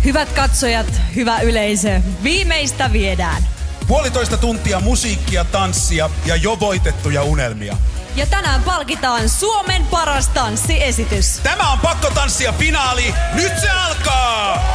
Hyvät katsojat, hyvä yleisö, viimeistä viedään. 1,5 tuntia musiikkia, tanssia ja jo voitettuja unelmia. Ja tänään palkitaan Suomen paras tanssiesitys. Tämä on Pakkotanssia finaali. Nyt se alkaa!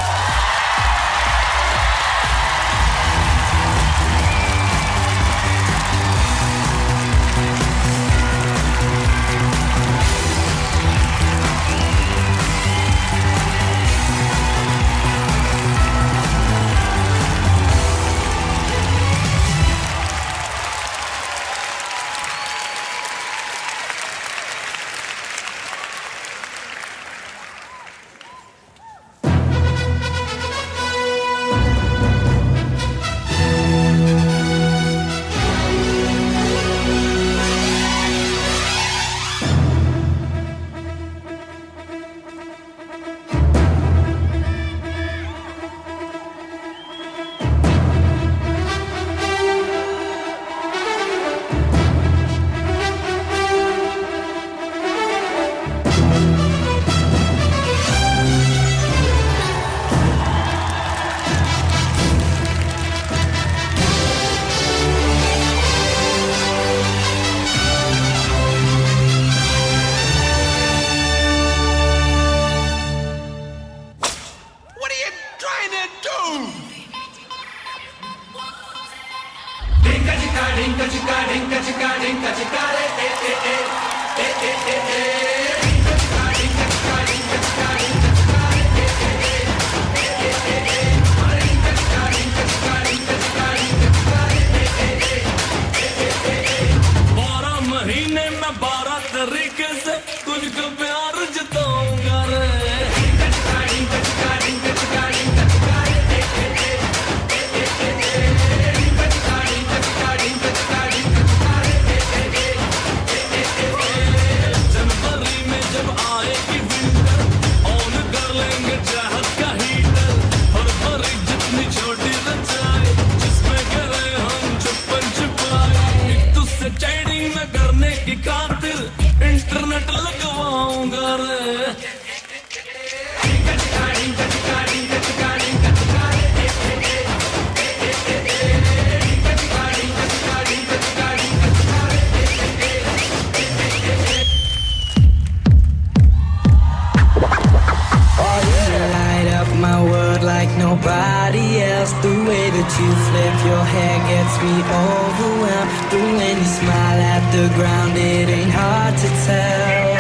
Nobody else, the way that you flip your hair gets me overwhelmed. The way you smile at the ground, it ain't hard to tell.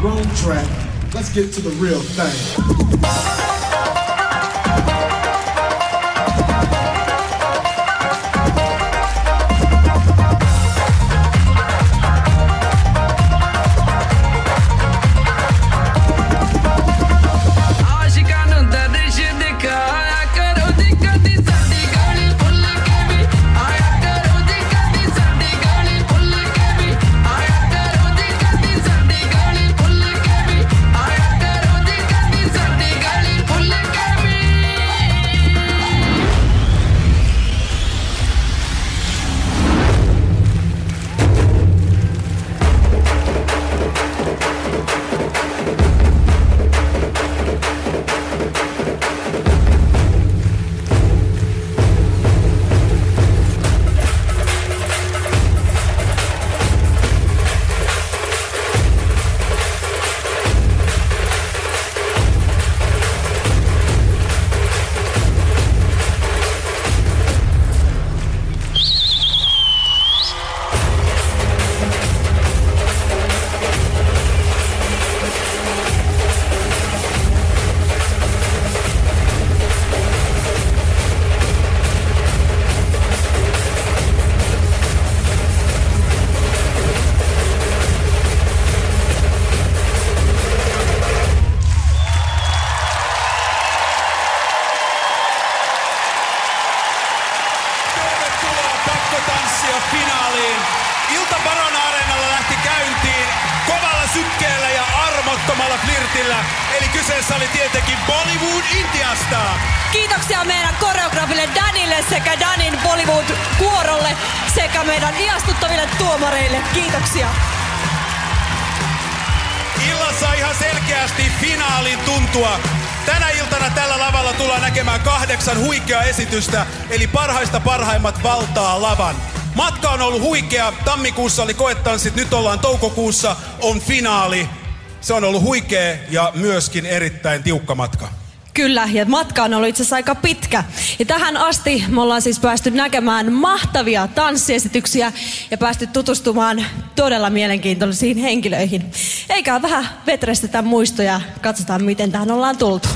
Wrong track. Let's get to the real thing. Finaaliin. Ilta Barona-areenalla lähti käyntiin kovalla sykkeellä ja armottomalla flirtillä. Eli kyseessä oli tietenkin Bollywood Intiasta. Kiitoksia meidän koreografille Danille sekä Danin Bollywood-kuorolle sekä meidän ihastuttaville tuomareille. Kiitoksia. Illassa ihan selkeä oikeasti finaalin tuntua. Tänä iltana tällä lavalla tullaan näkemään 8 huikeaa esitystä, eli parhaista parhaimmat valtaa lavan. Matka on ollut huikea. Tammikuussa oli koetanssit, nyt ollaan toukokuussa, on finaali. Se on ollut huikea ja myöskin erittäin tiukka matka. Kyllä, ja matka on ollut itse asiassa aika pitkä. Ja tähän asti me ollaan siis päästy näkemään mahtavia tanssiesityksiä ja päästy tutustumaan todella mielenkiintoisiin henkilöihin. Eikä vähän vetrestetä muistoja, katsotaan miten tähän ollaan tultu.